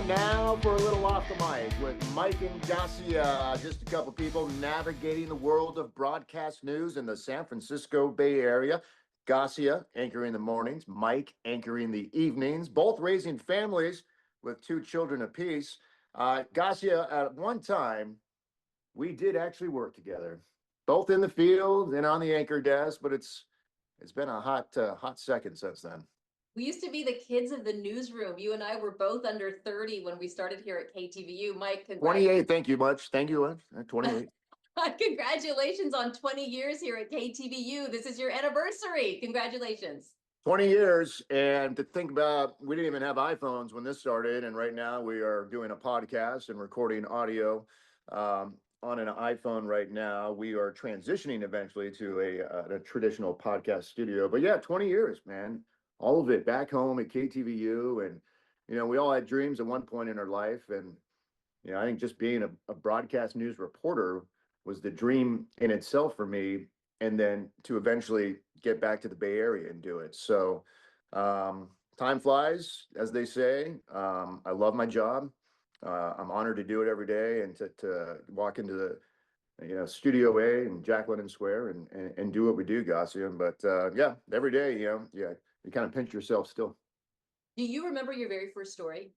time now for a little off the mic with Mike and Gasia, just a couple people navigating the world of broadcast news in the San Francisco Bay Area. Gasia anchoring the mornings, Mike anchoring the evenings, both raising families with 2 children apiece. Gasia, at one time, we did actually work together, both in the field and on the anchor desk, but it's been a hot second since then. We used to be the kids of the newsroom. You and I were both under 30 when we started here at KTVU. Mike, 28, thank you much. Thank you, 28. Congratulations on 20 years here at KTVU. This is your anniversary. Congratulations. 20 years, and to think about, we didn't even have iPhones when this started, and right now we are doing a podcast and recording audio on an iPhone right now. We are transitioning eventually to a traditional podcast studio, but yeah, 20 years, man. All of it back home at KTVU, and we all had dreams at one point in our life, and I think just being a broadcast news reporter was the dream in itself for me, and then to eventually get back to the Bay Area and do it. So time flies, as they say. I love my job. I'm honored to do it every day, and to walk into the Studio A and Jacqueline Square and do what we do, Gasia. But yeah, every day, you kind of pinch yourself still. Do you remember your very first story?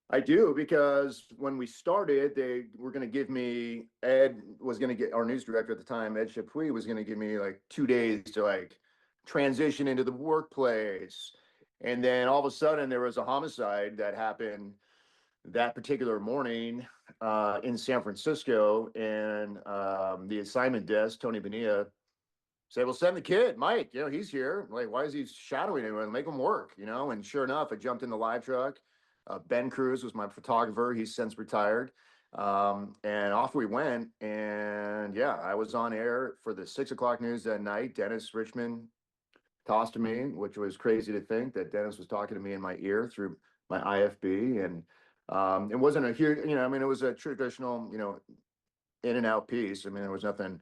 I do, because when we started, they were going to give me, Ed was going to get, our news director at the time, Ed Chapuis, was going to give me like 2 days to like transition into the workplace. And then all of a sudden there was a homicide that happened that particular morning in San Francisco. And the assignment desk, Tony Bonilla, said, well, send the kid, Mike, he's here. Like, why is he shadowing anyone? Make him work, And sure enough, I jumped in the live truck. Ben Cruz was my photographer. He's since retired. And off we went. And yeah, I was on air for the 6 o'clock news that night. Dennis Richmond tossed to me, which was crazy to think that Dennis was talking to me in my ear through my IFB. And it wasn't a huge, it was a traditional, in and out piece. There was nothing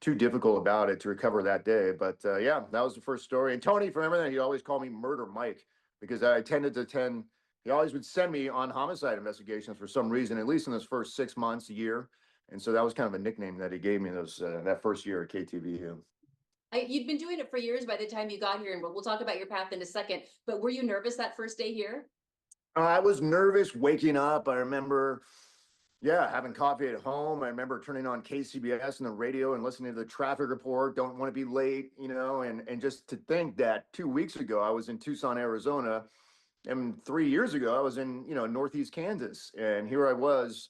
too difficult about it to recover that day. But yeah, that was the first story. And Tony, from everything, he always called me Murder Mike, because I tended to he always would send me on homicide investigations for some reason, at least in those first 6 months, a year. And so that was kind of a nickname that he gave me that first year at KTVU. You'd been doing it for years by the time you got here, and we'll talk about your path in a second. But were you nervous that first day here? I was nervous waking up. I remember having coffee at home. I remember turning on KCBS and the radio and listening to the traffic report. Don't want to be late, and just to think that 2 weeks ago I was in Tucson, Arizona, and 3 years ago I was in, Northeast Kansas, and here I was,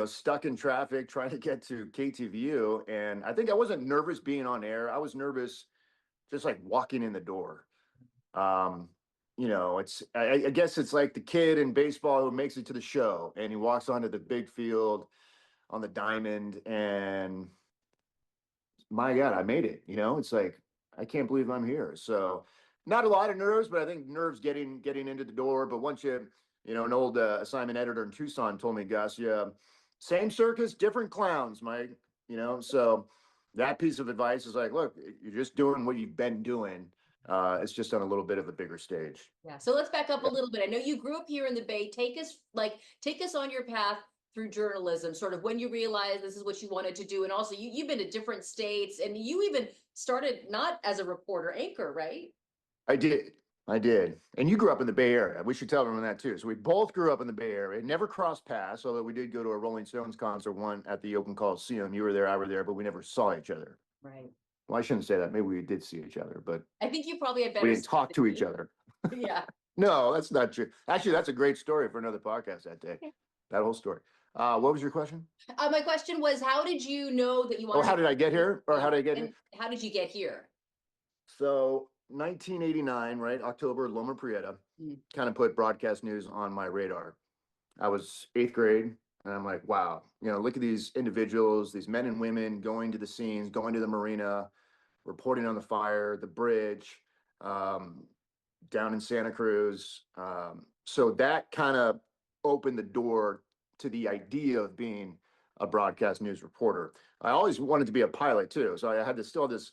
stuck in traffic trying to get to KTVU. And I think I wasn't nervous being on air. I was nervous just like walking in the door. I guess it's like the kid in baseball who makes it to the show and he walks onto the big field on the diamond, and my God, I made it. It's like, I can't believe I'm here. So not a lot of nerves, but I think nerves getting into the door. But once an old assignment editor in Tucson told me, Gasia, same circus, different clowns, Mike. So that piece of advice is like, look, you're just doing what you've been doing. It's just on a little bit of a bigger stage. Yeah. So let's back up a little bit. I know you grew up here in the Bay. Take us on your path through journalism, sort of when you realized this is what you wanted to do. And also you've been to different states, and you even started not as a reporter, anchor, right? I did. And you grew up in the Bay Area. We should tell everyone that too. So we both grew up in the Bay Area, never crossed paths, although we did go to a Rolling Stones concert, one at the Oakland Coliseum. You were there, I were there, but we never saw each other. Right. Well, I shouldn't say that. Maybe we did see each other, but I think you probably had better. We didn't talk to each other. Yeah. No, that's not true. Actually, that's a great story for another podcast that day. That whole story. What was your question? My question was, how did you know that you wanted? Oh, how did I get here? Or how did I get here? How did you get here? So 1989, right? October, Loma Prieta, kind of put broadcast news on my radar. I was 8th grade, and I'm like, wow, look at these individuals, these men and women going to the scenes, going to the marina, reporting on the fire, the bridge, down in Santa Cruz. So that kind of opened the door to the idea of being a broadcast news reporter. I always wanted to be a pilot too. So I had to still have this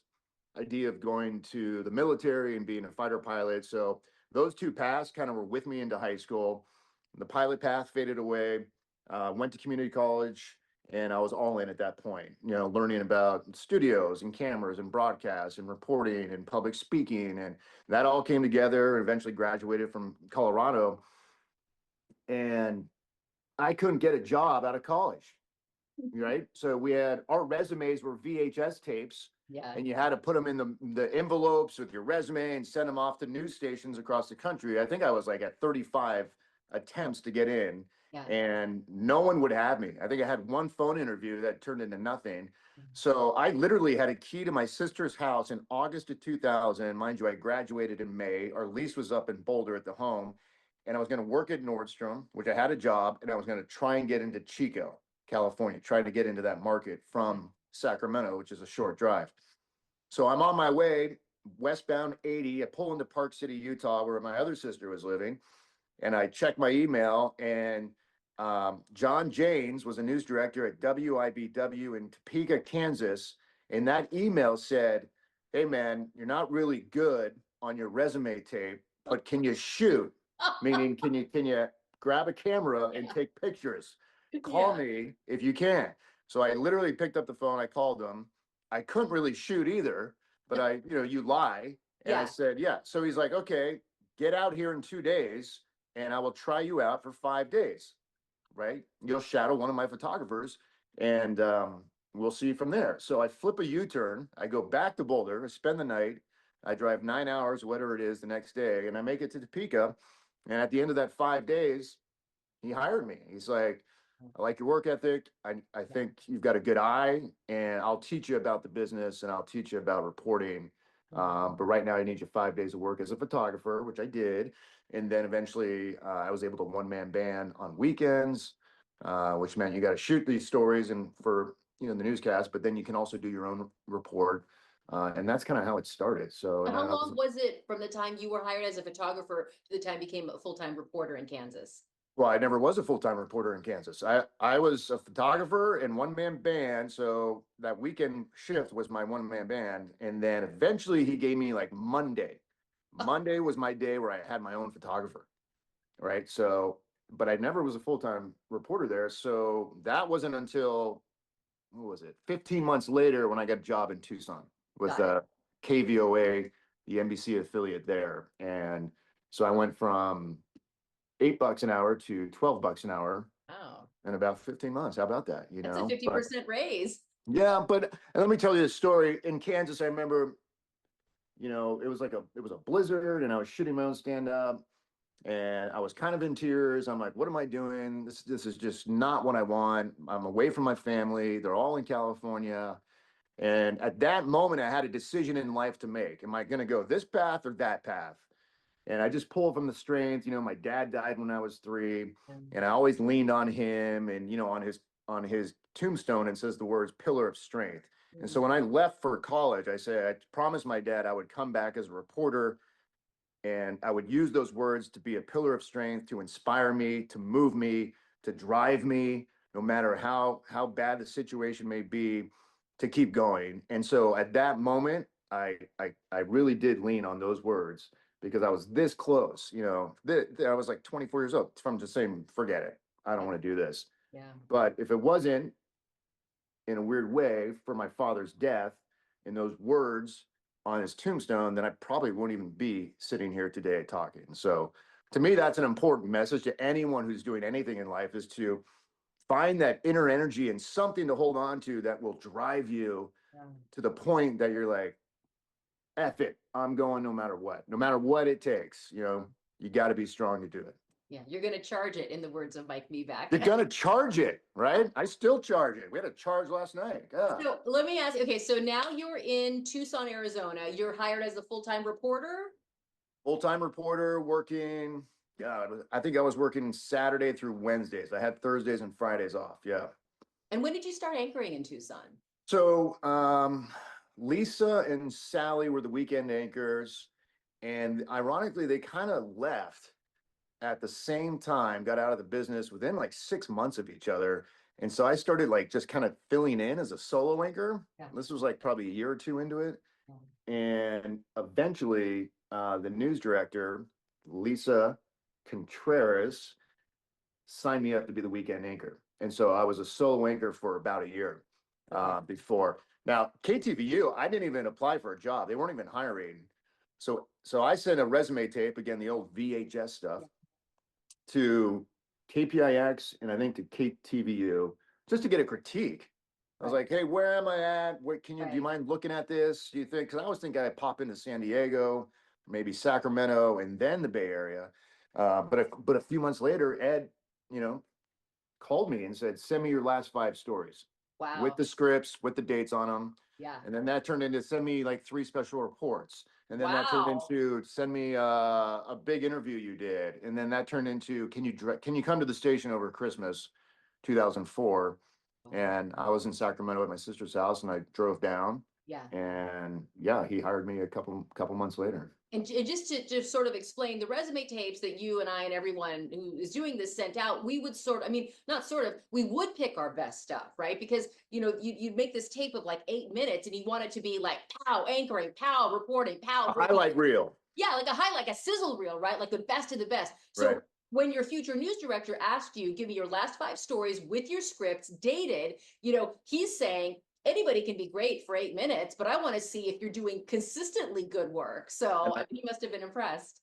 idea of going to the military and being a fighter pilot. So those two paths kind of were with me into high school. The pilot path faded away. Went to community college, and I was all in at that point. Learning about studios and cameras and broadcasts and reporting and public speaking, and that all came together. Eventually, graduated from Colorado, and I couldn't get a job out of college. Right? So we had our resumes were VHS tapes, Yeah. and you had to put them in the envelopes with your resume and send them off to news stations across the country. I think I was like at 35 attempts to get in, Yeah. and no one would have me. I think I had one phone interview that turned into nothing. So I literally had a key to my sister's house in August of 2000. Mind you, I graduated in May. Our lease was up in Boulder at the home, and I was going to work at Nordstrom, which I had a job, and I was going to try and get into Chico, California, try to get into that market from Sacramento, which is a short drive. So I'm on my way westbound 80. I pull into Park City, Utah, where my other sister was living, and I check my email, and John Janes was a news director at WIBW in Topeka, Kansas, and that email said, "Hey man, you're not really good on your resume tape, but can you shoot?" Meaning, can you grab a camera and take pictures? Call me if you can. So I literally picked up the phone. I called them. I couldn't really shoot either, but you lie. And I said, yeah. So he's like, okay, get out here in 2 days and I will try you out for 5 days, right? You'll shadow one of my photographers and we'll see from there. So I flip a U-turn. I go back to Boulder, I spend the night. I drive 9 hours, whatever it is, the next day, and I make it to Topeka. And at the end of that 5 days, he hired me. He's like, "I like your work ethic. I think you've got a good eye, and I'll teach you about the business and I'll teach you about reporting. But right now, I need you 5 days of work as a photographer," which I did. And then eventually, I was able to one-man band on weekends, which meant you got to shoot these stories and for the newscast, but then you can also do your own report. And that's kind of how it started. So How now, long was it from the time you were hired as a photographer to the time you became a full-time reporter in Kansas? well, I never was a full-time reporter in Kansas. I was a photographer and one-man band. So that weekend shift was my one-man band. And then eventually he gave me like Monday. Monday was my day where I had my own photographer. Right. So, but I never was a full-time reporter there. So that wasn't until, what was it, 15 months later when I got a job in Tucson with KVOA, the NBC affiliate there. And so I went from $8 an hour to $12 an hour Oh, in about 15 months. How about that? that's a 50% raise. Yeah, but and let me tell you this story. In Kansas, I remember, it was a blizzard and I was shooting my own stand-up and I was kind of in tears. I'm like, what am I doing? This is just not what I want. I'm away from my family. They're all in California. And at that moment, I had a decision in life to make. Am I going to go this path or that path? And I just pulled from the strength. My dad died when I was 3, and I always leaned on him. And on his tombstone, it says the words "pillar of strength." And so when I left for college, I said I promised my dad I would come back as a reporter, and I would use those words to be a pillar of strength, to inspire me, to move me, to drive me, no matter how bad the situation may be, to keep going. And so at that moment, I really did lean on those words because I was this close. I was like 24 years old from just saying, forget it. I don't want to do this. Yeah. But if it wasn't in a weird way for my father's death and those words on his tombstone, then I probably wouldn't even be sitting here today talking. So to me, that's an important message to anyone who's doing anything in life, is to find that inner energy and something to hold on to that will drive you to the point that you're like, F it, I'm going no matter what it takes. You got to be strong to do it. Yeah, you're going to charge it, in the words of Mike Mibach. You're going to charge it, right? I still charge it. We had a charge last night. God. So let me ask you, okay, so now you're in Tucson, Arizona. You're hired as a full-time reporter? Full-time reporter working. Yeah, I think I was working Saturday through Wednesdays. I had Thursdays and Fridays off. Yeah. And when did you start anchoring in Tucson? So Lisa and Sally were the weekend anchors. And ironically, they kind of left at the same time, got out of the business within like 6 months of each other. And so I started like just kind of filling in as a solo anchor. Yeah. This was like probably a year or two into it. And eventually, the news director, Lisa Contreras, sign me up to be the weekend anchor. And so I was a solo anchor for about a year before. Now, KTVU, I didn't even apply for a job. They weren't even hiring. So I sent a resume tape, again, the old VHS stuff, to KPIX and I think to KTVU just to get a critique. I was like, hey, where am I at? What do you mind looking at this? Do you think? Because I always think I'd pop into San Diego, maybe Sacramento, and then the Bay Area. But a few months later, Ed, called me and said, send me your last 5 stories. Wow. With the scripts, with the dates on them. Yeah. And then that turned into send me like 3 special reports. And then that turned into send me a big interview you did. And then that turned into can you come to the station over Christmas 2004? And I was in Sacramento at my sister's house and I drove down. Yeah. And yeah, he hired me a couple months later. And just to sort of explain the resume tapes that you and I and everyone who is doing this sent out, we would we would pick our best stuff, right? Because, you'd make this tape of like 8 minutes and you want it to be like pow, anchoring, pow, reporting, pow. A highlight reel. Yeah, like a sizzle reel, right? Like the best of the best. So when your future news director asked you, give me your last 5 stories with your scripts dated, he's saying, anybody can be great for 8 minutes, but I want to see if you're doing consistently good work. So he must have been impressed.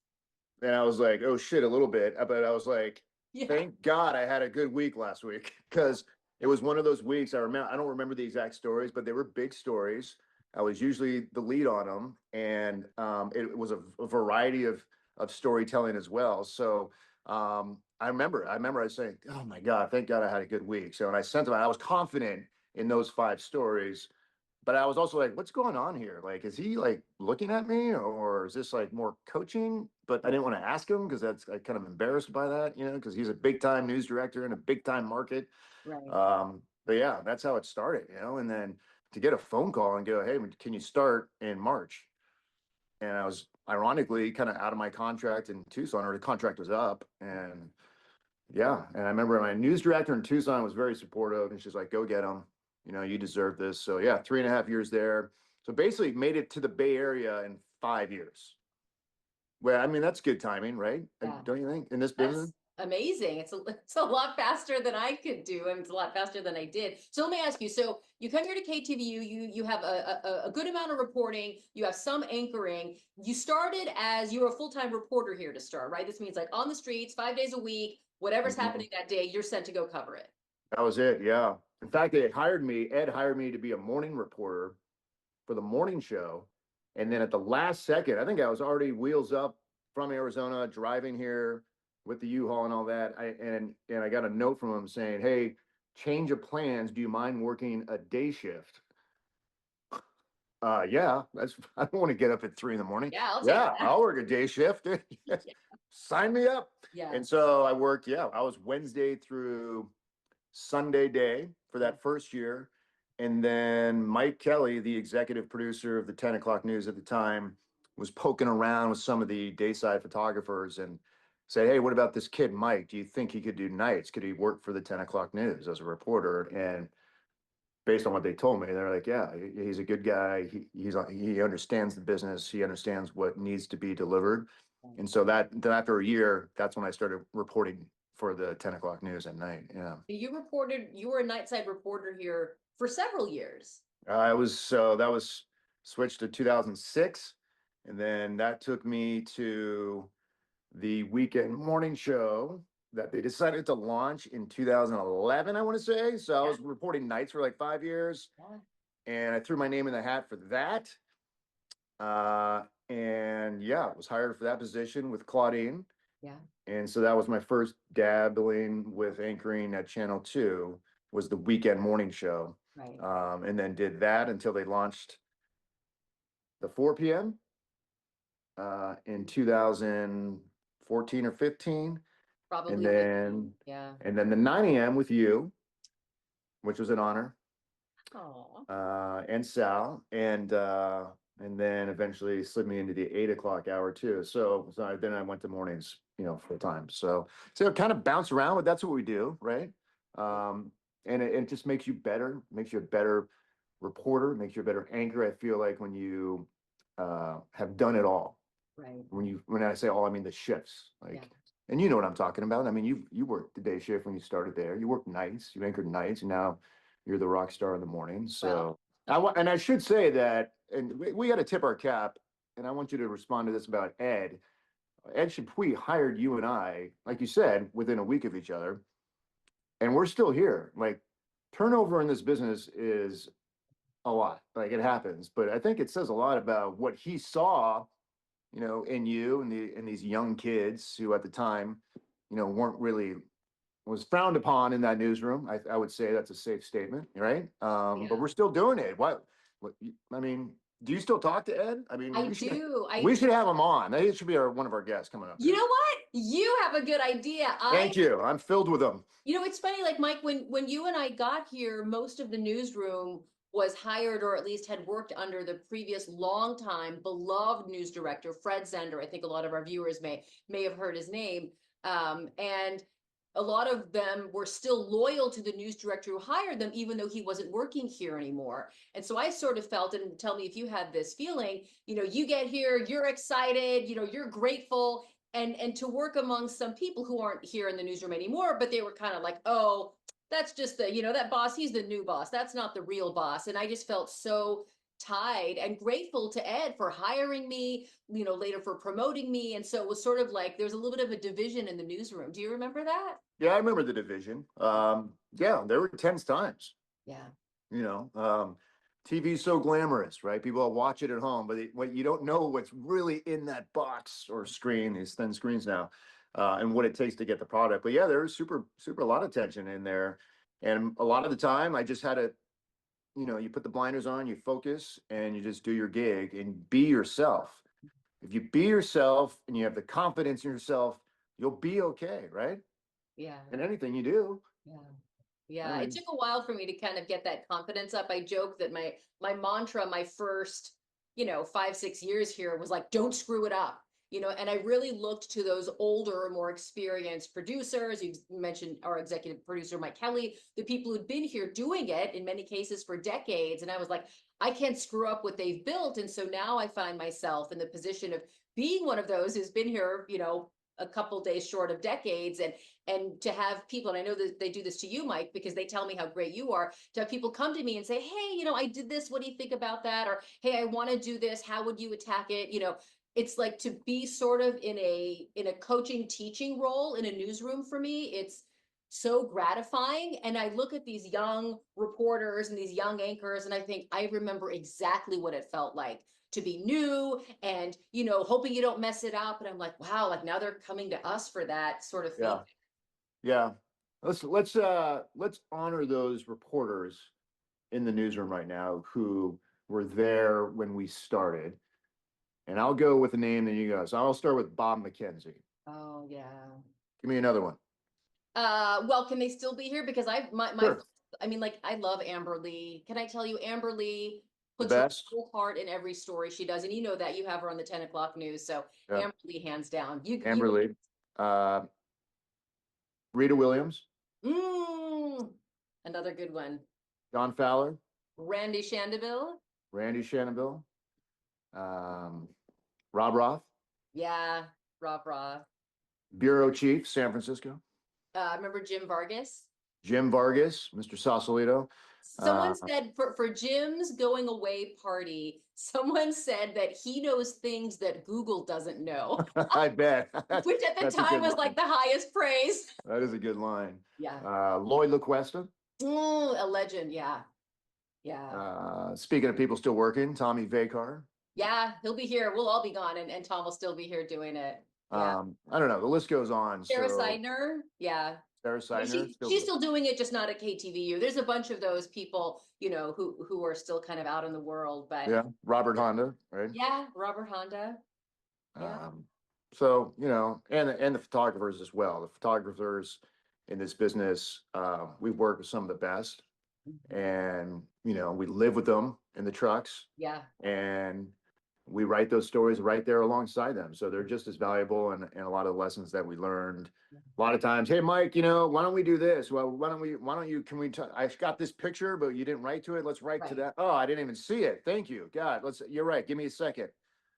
And I was like, oh shit, a little bit. But I was like, thank God I had a good week last week because it was one of those weeks I don't remember the exact stories, but they were big stories. I was usually the lead on them. And it was a variety of storytelling as well. So I remember I was saying, oh my God, thank God I had a good week. So when I sent them, I was confident in those 5 stories, but I was also like, what's going on here? Like, is he like looking at me or is this like more coaching? But I didn't want to ask him because that's I kind of embarrassed by that, because he's a big time news director in a big time market. Right. But yeah, that's how it started, and then to get a phone call and go, hey, can you start in March? And I was ironically kind of out of my contract in Tucson, or the contract was up. And yeah, and I remember my news director in Tucson was very supportive and she's like, go get him. You deserve this. So yeah, 3.5 years there. So basically made it to the Bay Area in 5 years. Well, I mean, that's good timing, right? Yeah. Don't you think, in this business? Amazing. It's a lot faster than I could do. I mean, it's a lot faster than I did. So let me ask you, so you come here to KTVU, you have a good amount of reporting, you have some anchoring. You started as you were a full-time reporter here to start, right? This means like on the streets, 5 days a week, whatever's happening that day, you're sent to go cover it. That was it, yeah. In fact, Ed hired me to be a morning reporter for the morning show. And then at the last second, I think I was already wheels up from Arizona, driving here with the U-Haul and all that. And I got a note from him saying, hey, change of plans. Do you mind working a day shift? Yeah, I don't want to get up at 3 in the morning. Yeah, I'll work a day shift. Sign me up. Yeah. And so I worked, I was Wednesday through Sunday day for that first year. And then Mike Kelly, the executive producer of the 10 o'clock news at the time, was poking around with some of the dayside photographers and said, hey, what about this kid, Mike? Do you think he could do nights? Could he work for the 10 o'clock news as a reporter? And based on what they told me, they're like, yeah, he's a good guy. He understands the business. He understands what needs to be delivered. And so then after a year, that's when I started reporting for the 10 o'clock news at night. Yeah. You were a nightside reporter here for several years. That was switched to 2006. And then that took me to the weekend morning show that they decided to launch in 2011, I want to say. So I was reporting nights for like 5 years. And I threw my name in the hat for that. And yeah, was hired for that position with Claudine. Yeah. And so that was my first dabbling with anchoring at Channel 2, was the weekend morning show. Right. And then did that until they launched the 4 p.m. In 2014 or 15. Probably. And then, and then the 9 a.m. with you, which was an honor. And Sal, and then eventually slid me into the 8 o'clock hour too. So then I went to mornings, full time. So it kind of bounced around, but that's what we do, right? And it just makes you better, makes you a better reporter, makes you a better anchor. I feel like when you have done it all. Right. When I say all, I mean the shifts. Like And you know what I'm talking about. I mean, you worked the day shift when you started there. You worked nights, you anchored nights, and now you're the rock star in the morning. Well, So and I should say that, and we got to tip our cap. And I want you to respond to this about Ed. Ed Chapuis hired you and I, like you said, within a week of each other, and we're still here. Like turnover in this business is a lot. Like it happens, but I think it says a lot about what he saw, in you and these young kids who at the time, weren't really was frowned upon in that newsroom. I would say that's a safe statement, right? yeah. But we're still doing it. What? I mean, do you still talk to Ed? I mean, I do. we should have him on. He should be one of our guests coming up You here. know what? You have a good idea. Thank you. I'm filled with them. It's funny, like Mike, when you and I got here, most of the newsroom was hired or at least had worked under the previous longtime beloved news director, Fred Zender. I think a lot of our viewers may have heard his name. And a lot of them were still loyal to the news director who hired them, even though he wasn't working here anymore. And so I sort of felt, and tell me if you had this feeling, you get here, you're excited, you're grateful, and to work among some people who aren't here in the newsroom anymore, but they were kind of like, oh, that's just that boss, he's the new boss, that's not the real boss. And I just felt so tied and grateful to Ed for hiring me, later for promoting me. And so it was sort of like there was a little bit of a division in the newsroom. Do you remember that? Yeah, I remember the division. Yeah, there were tense times. Yeah. You know, TV's so glamorous, right? People watch it at home, but what you don't know what's really in that box or screen, these thin screens now, and what it takes to get the product. But yeah, there was super a lot of tension in there, and a lot of the time, I just had to, you put the blinders on, you focus, and you just do your gig and be yourself. If you be yourself and you have the confidence in yourself, you'll be okay, right? Yeah. In anything you do. Yeah. Yeah, I it mean, took a while for me to kind of get that confidence up. I joke that my mantra, my first, 5, 6 years here was like, don't screw it up. And I really looked to those older, more experienced producers. You mentioned our executive producer, Mike Kelly, the people who'd been here doing it in many cases for decades. And I was like, I can't screw up what they've built. And so now I find myself in the position of being one of those who's been here, a couple days short of decades, and to have people, and I know that they do this to you, Mike, because they tell me how great you are, to have people come to me and say, hey, I did this, what do you think about that? Or, hey, I want to do this, how would you attack it? It's like to be sort of in a coaching teaching role in a newsroom. For me, it's so gratifying. And I look at these young reporters and these young anchors, and I think I remember exactly what it felt like to be new and hoping you don't mess it up. And I'm like, wow, like now they're coming to us for that sort of yeah, feedback. yeah. Let's honor those reporters in the newsroom right now who were there when we started. And I'll go with the name, then you go. So I'll start with Bob McKenzie. Oh yeah. Give me another one. Well, can they still be here? Because Sure. I mean, like, I love Amber Lee. Can I tell you, Amber Lee The puts her best. whole heart in every story she does, and you know that you have her on the 10 o'clock news. So Yeah. Amber Lee, hands down. You Amber Lee. Uh, Rita Williams. mm, another good one. John Fowler. Randy Shandeville. Randy Shanaville. Rob Roth. Yeah, Rob Roth. Bureau Chief, San Francisco. Remember Jim Vargas? Jim Vargas, Mr. Sausalito. Someone said for Jim's going away party, someone said that he knows things that Google doesn't know, I bet. which at the That's a time good was line. like the highest praise. That is a good line. Yeah. Lloyd LaQuesta. A legend. Yeah. Yeah. Speaking of people still working, Tommy Vakar. Yeah. He'll be here. We'll all be gone, and Tom will still be here doing it. Yeah. I don't know. The list goes on. Sarah So Seidner. Yeah. Sarah Seidner. She's still doing it, just not at KTVU. There's a bunch of those people, who are still kind of out in the world, but Yeah. Robert Honda, right? yeah, Robert Honda. Yeah. So, and the photographers as well. The photographers in this business, we've worked with some of the best, and, we live with them in the trucks, Yeah. and we write those stories right there alongside them. So they're just as valuable, and a lot of the lessons that we learned. A lot of times, hey, Mike, why don't we do this? Well, can we, I got this picture, but you didn't write to it. Let's write to that. Oh, I didn't even see it. Thank you. God, you're right. Give me a second.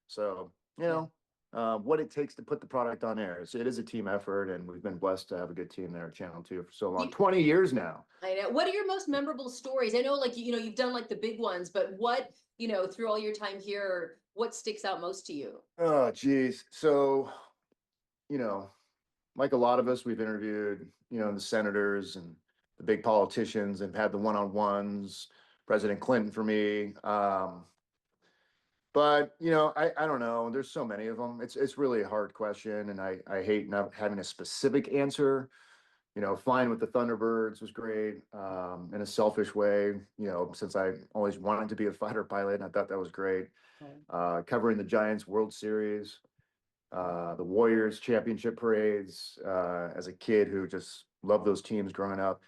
So, Yeah. what it takes to put the product on air. So it is a team effort, and we've been blessed to have a good team there at Channel 2 for so long, 20 years now. I know. What are your most memorable stories? I know, like, you've done like the big ones, but what, through all your time here, what sticks out most to you? Oh, geez. So, you know, like a lot of us, we've interviewed, the senators and the big politicians and had the one-on-ones, President Clinton for me. But I don't know. There's so many of them. It's really a hard question, and I hate not having a specific answer. Flying with the Thunderbirds was great, in a selfish way. Since I always wanted to be a fighter pilot, and I thought that was great. Covering the Giants World Series, the Warriors championship parades, as a kid who just loved those teams growing up.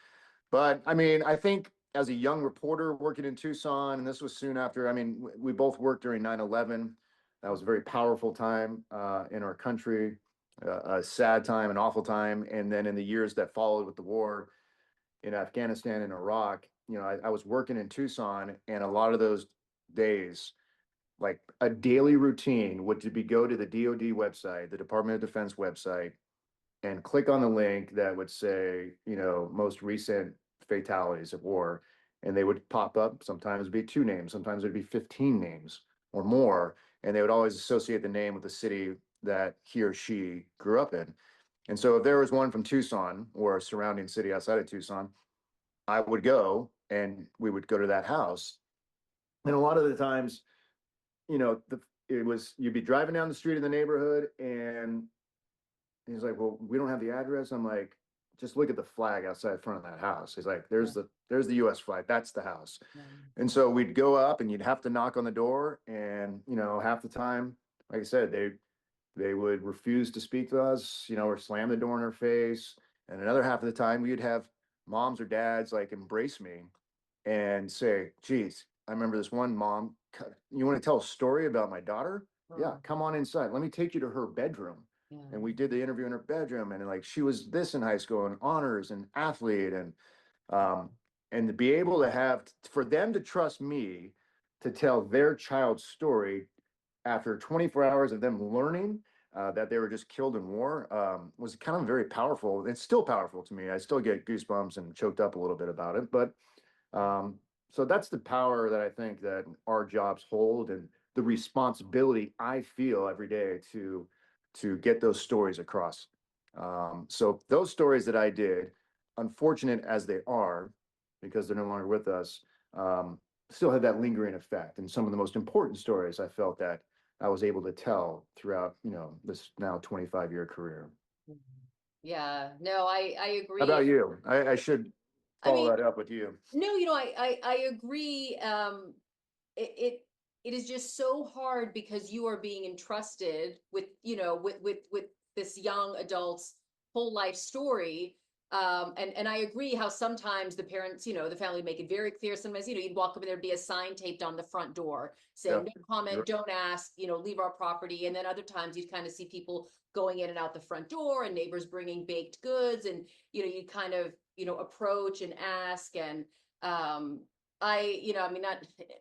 But I mean, I think as a young reporter working in Tucson, and this was soon after, I mean, we both worked during 9/11. That was a very powerful time in our country, a sad time, an awful time. And then in the years that followed with the war in Afghanistan and Iraq, I was working in Tucson, and a lot of those days, like a daily routine would be go to the DoD website, the Department of Defense website, and click on the link that would say, most recent fatalities of war. And they would pop up. Sometimes it'd be 2 names, sometimes it'd be 15 names or more. And they would always associate the name with the city that he or she grew up in. And so if there was one from Tucson or a surrounding city outside of Tucson, I would go and we would go to that house. And a lot of the times, it was, you'd be driving down the street in the neighborhood, and he's like, well, we don't have the address. I'm like, just look at the flag outside front of that house. He's like, there's the US flag. That's the house. And so we'd go up and you'd have to knock on the door. And, half the time, like I said, they would refuse to speak to us, or slam the door in our face. And another half of the time we'd have moms or dads like embrace me and say, geez, I remember this one mom, you want to tell a story about my daughter? Yeah, come on inside. Let me take you to her bedroom. And we did the interview in her bedroom, and like she was this in high school and honors and athlete, and to be able to have for them to trust me to tell their child's story after 24 hours of them learning that they were just killed in war, was kind of very powerful. It's still powerful to me. I still get goosebumps and choked up a little bit about it, but so that's the power that I think that our jobs hold, and the responsibility I feel every day to get those stories across. So those stories that I did, unfortunate as they are, because they're no longer with us, still had that lingering effect. And some of the most important stories I felt that I was able to tell throughout, this now 25-year career. Yeah, no, I How agree. about you? I should I follow mean, that up with you. no, I agree. It is just so hard because you are being entrusted with, with this young adult's whole life story. And I agree how sometimes the parents, the family make it very clear. Sometimes, you'd walk up and there'd be a sign taped on the front door saying, Yeah. no comment, don't ask, leave our property. And then other times you'd kind of see people going in and out the front door, and neighbors bringing baked goods, and, you kind of, approach and ask. And I mean,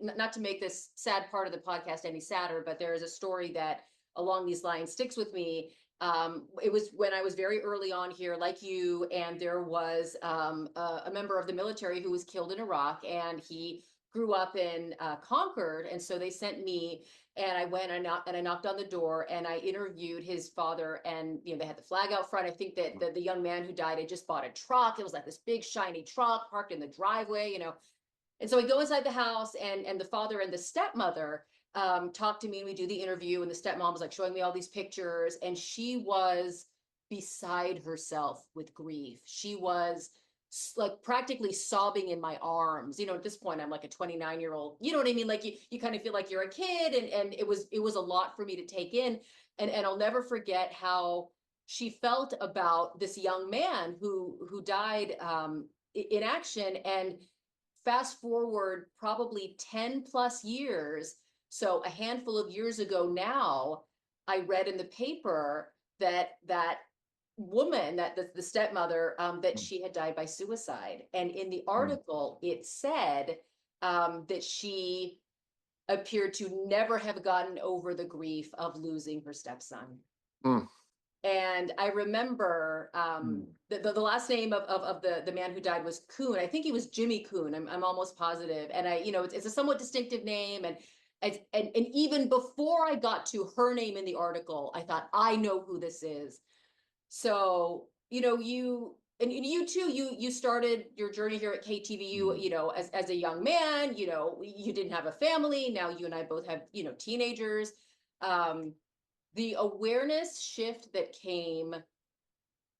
not to make this sad part of the podcast any sadder, but there is a story that along these lines sticks with me. It was when I was very early on here, like you, and there was a member of the military who was killed in Iraq, and he grew up in Concord, and so they sent me, and I went and I knocked on the door, and I interviewed his father, and they had the flag out front. I think that the young man who died had just bought a truck. It was like this big shiny truck parked in the driveway, And so I go inside the house, and the father and the stepmother talked to me, and we do the interview, and the stepmom was like showing me all these pictures, and she was beside herself with grief. She was like practically sobbing in my arms. At this point I'm like a 29-year-old, you know what I mean? Like you kind of feel like you're a kid, and it was a lot for me to take in. And I'll never forget how she felt about this young man who died in action. And fast forward probably 10 plus years, so a handful of years ago now, I read in the paper that woman, that the stepmother, that she had died by suicide. And in the article, it said that she appeared to never have gotten over the grief of losing her stepson. Mm. And I remember the last name of the man who died was Kuhn. I think he was Jimmy Kuhn. I'm almost positive. And it's a somewhat distinctive name. And even before I got to her name in the article, I thought, I know who this is. So, you too, you started your journey here at KTVU, as a young man, you didn't have a family. Now you and I both have, teenagers. The awareness shift that came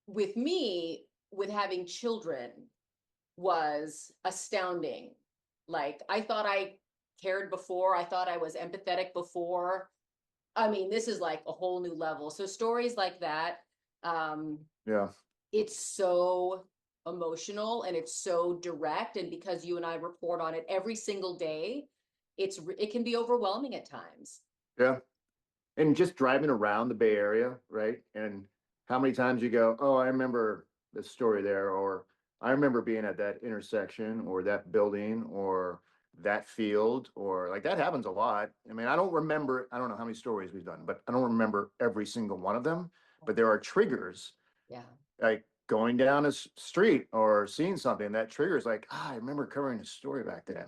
with me with having children was astounding. Like, I thought I cared before. I thought I was empathetic before. I mean, this is like a whole new level. So stories like that, Yeah. it's so emotional and it's so direct. And because you and I report on it every single day, it can be overwhelming at times. Yeah. And just driving around the Bay Area, right? And how many times you go, oh, I remember the story there, or I remember being at that intersection or that building or that field, or like that happens a lot. I mean, I don't know how many stories we've done, but I don't remember every single one of them. But there are triggers. Yeah. Like going down a street or seeing something that triggers, like, I remember covering a story back then.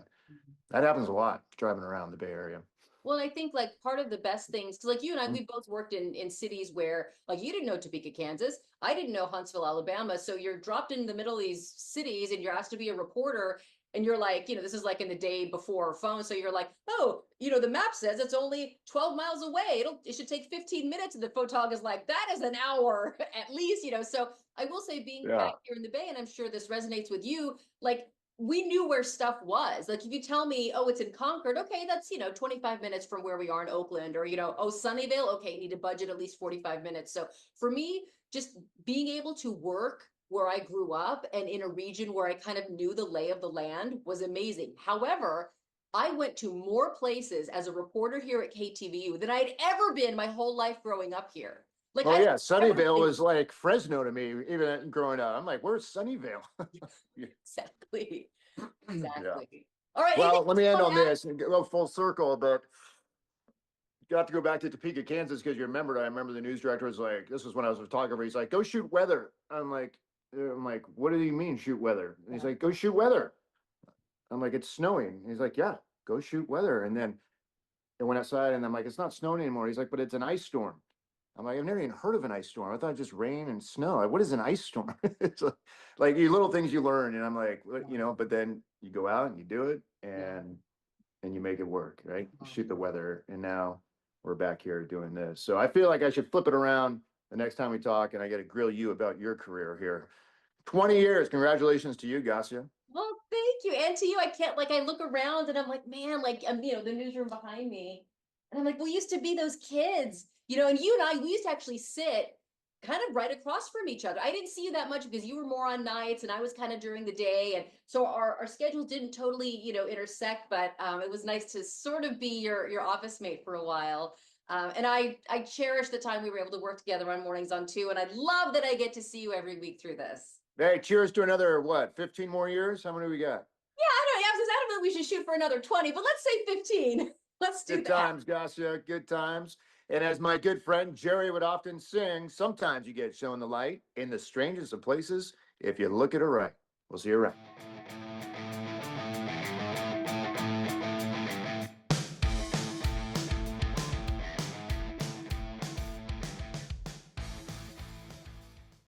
That happens a lot driving around the Bay Area. Well, I think like part of the best things, because like you and I, we both worked in cities where like you didn't know Topeka, Kansas. I didn't know Huntsville, Alabama. So you're dropped in the middle of these cities and you're asked to be a reporter. And you're like, this is like in the day before phone. So you're like, oh, the map says it's only 12 miles away. It should take 15 minutes. And the photog is like, that is an hour at least, So I will say being back here in the Bay, and I'm sure this resonates with you, like we knew where stuff was. Like if you tell me, oh, it's in Concord, okay, that's 25 minutes from where we are in Oakland, or oh, Sunnyvale, okay, need to budget at least 45 minutes. So for me, just being able to work where I grew up and in a region where I kind of knew the lay of the land was amazing. However, I went to more places as a reporter here at KTVU than I'd ever been my whole life growing up here. Like, oh yeah, Sunnyvale was like Fresno to me, even growing up. I'm like, where's Sunnyvale? Exactly. Exactly. Yeah. All right. Well, let me end on this and go full circle, but got to go back to Topeka, Kansas, because I remember the news director was like, this was when I was a photographer. He's like, go shoot weather. I'm like, what do you mean shoot weather? And he's like, go shoot weather. I'm like, it's snowing. He's like, yeah, go shoot weather. And then I went outside and I'm like, it's not snowing anymore. He's like, but it's an ice storm. I'm like, I've never even heard of an ice storm. I thought it just rain and snow. Like, what is an ice storm? It's like you little things you learn. And I'm like, but then you go out and you do it and you make it work, right? You shoot the weather. And now we're back here doing this. So I feel like I should flip it around the next time we talk and I got to grill you about your career here. 20 years. Congratulations to you, Gasia. Well, thank you. And to you, I look around and I'm like, man, like, the newsroom behind me. And I'm like, we used to be those kids, and you and I, we used to actually sit kind of right across from each other. I didn't see you that much because you were more on nights and I was kind of during the day. And so our schedules didn't totally, intersect, but it was nice to sort of be your office mate for a while. And I cherish the time we were able to work together on Mornings on 2. And I love that I get to see you every week through this. Hey, cheers to another, 15 more years? How many we got? Yeah, I don't know if we should shoot for another 20, but let's say 15. Let's do that. Good times, Gasia, good times. And as my good friend Jerry would often sing, sometimes you get shown the light in the strangest of places if you look at it right. We'll see you around.